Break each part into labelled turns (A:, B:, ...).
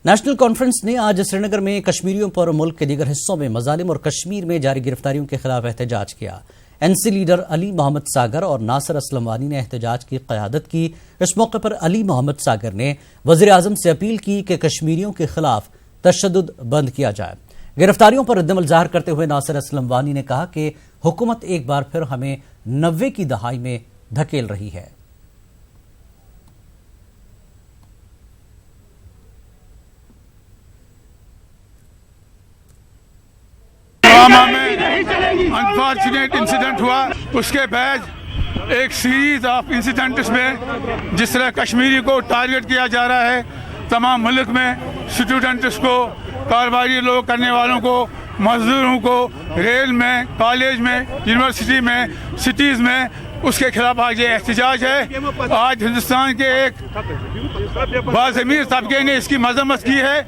A: National conference نے آج سری نگر میں کشمیریوں پر ملک کے دیگر حصوں میں مظالم اور کشمیر میں جاری گرفتاریوں کے خلاف احتجاج کیا۔ این سی لیڈر علی محمد ساگر اور ناصر اسلم وانی نے احتجاج کی قیادت کی۔ اس موقع پر علی محمد ساگر نے وزیر اعظم سے اپیل کی کہ کشمیریوں کے خلاف تشدد بند کیا جائے۔ گرفتاریوں پر ردعمل ظاہر کرتے ہوئے ناصر اسلم وانی نے کہا کہ حکومت ایک بار پھر ہمیں 90 کی دہائی میں دھکیل رہی ہے۔
B: انفارچونیٹ انسیڈنٹ ہوا، اس کے بعد ایک سیریز آف انسیڈنٹس میں جس طرح کشمیری کو ٹارگٹ کیا جا رہا ہے، تمام ملک میں اسٹوڈنٹس کو، کاروباری لوگ کرنے والوں کو، مزدوروں کو، ریل میں، کالج میں، یونیورسٹی میں، سٹیز میں، اس کے خلاف آج یہ احتجاج ہے۔ آج ہندوستان کے ایک باضمیر طبقے نے اس کی مذمت کی ہے۔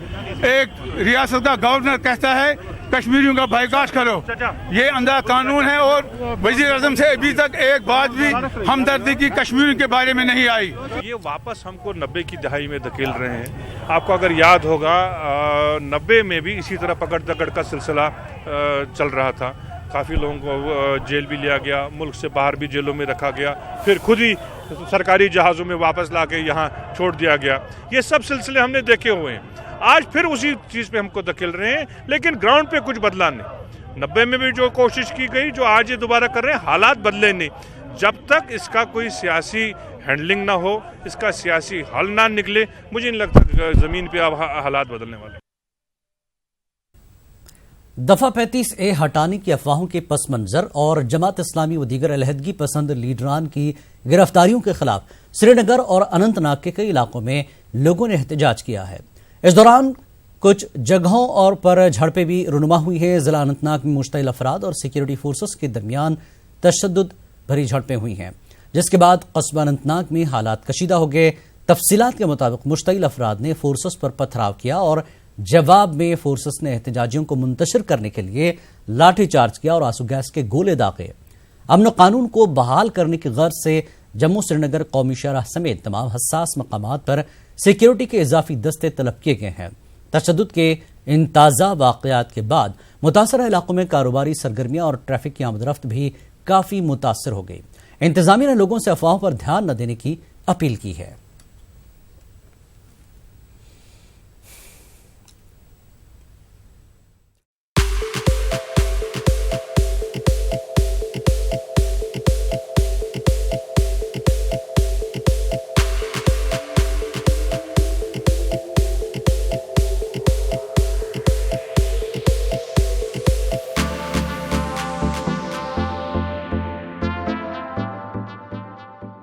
B: ایک ریاست کا گورنر کہتا ہے کشمیریوں کا بائیکاٹ کرو، یہ اندھا قانون ہے، اور وزیر اعظم سے ابھی تک ایک بات بھی ہمدردی کی کشمیریوں کے بارے میں نہیں آئی۔
C: یہ واپس ہم کو 90 کی دہائی میں دھکیل رہے ہیں۔ آپ کو اگر یاد ہوگا 90 میں بھی اسی طرح پکڑ دکڑ کا سلسلہ چل رہا تھا، کافی لوگوں کو جیل بھی لیا گیا، ملک سے باہر بھی جیلوں میں رکھا گیا، پھر خود ہی سرکاری جہازوں میں واپس لا کے یہاں چھوڑ دیا گیا۔ یہ سب سلسلے ہم نے دیکھے ہوئے ہیں۔ آج پھر اسی چیز پہ ہم کو دھکیل رہے ہیں، لیکن گراؤنڈ پہ کچھ بدلا نہیں۔ 90 میں بھی جو کوشش کی گئی، جو آج یہ دوبارہ کر رہے ہیں، حالات بدلے نہیں۔ جب تک اس کا کوئی سیاسی ہینڈلنگ نہ ہو، اس کا سیاسی حل نہ نکلے، مجھے نہیں لگتا کہ زمین پہ اب حالات بدلنے والے۔
A: دفعہ 35A ہٹانے کی افواہوں کے پس منظر اور جماعت اسلامی و دیگر علیحدگی پسند لیڈران کی گرفتاریوں کے خلاف سری نگر اور اننت ناگ کے کئی علاقوں میں لوگوں نے احتجاج کیا ہے۔ اس دوران کچھ جگہوں اور پر جھڑپیں بھی رونما ہوئی ہے۔ ضلع اننت ناگ میں مشتعل افراد اور سیکیورٹی فورسز کے درمیان تشدد بھری جھڑپیں ہوئی ہیں، جس کے بعد قصبہ اننت ناگ میں حالات کشیدہ ہو گئے۔ تفصیلات کے مطابق مشتعل افراد نے فورسز پر پتھراؤ کیا اور جواب میں فورسز نے احتجاجیوں کو منتشر کرنے کے لیے لاٹھی چارج کیا اور آنسو گیس کے گولے داغے۔ امن و قانون کو بحال کرنے کی غرض سے جموں سری نگر قومی شاہراہ سمیت تمام حساس مقامات پر سیکیورٹی کے اضافی دستے طلب کیے گئے ہیں۔ تشدد کے ان تازہ واقعات کے بعد متاثرہ علاقوں میں کاروباری سرگرمیاں اور ٹریفک کی آمد رفت بھی کافی متاثر ہو گئی۔ انتظامیہ نے لوگوں سے افواہوں پر دھیان نہ دینے کی اپیل کی ہے۔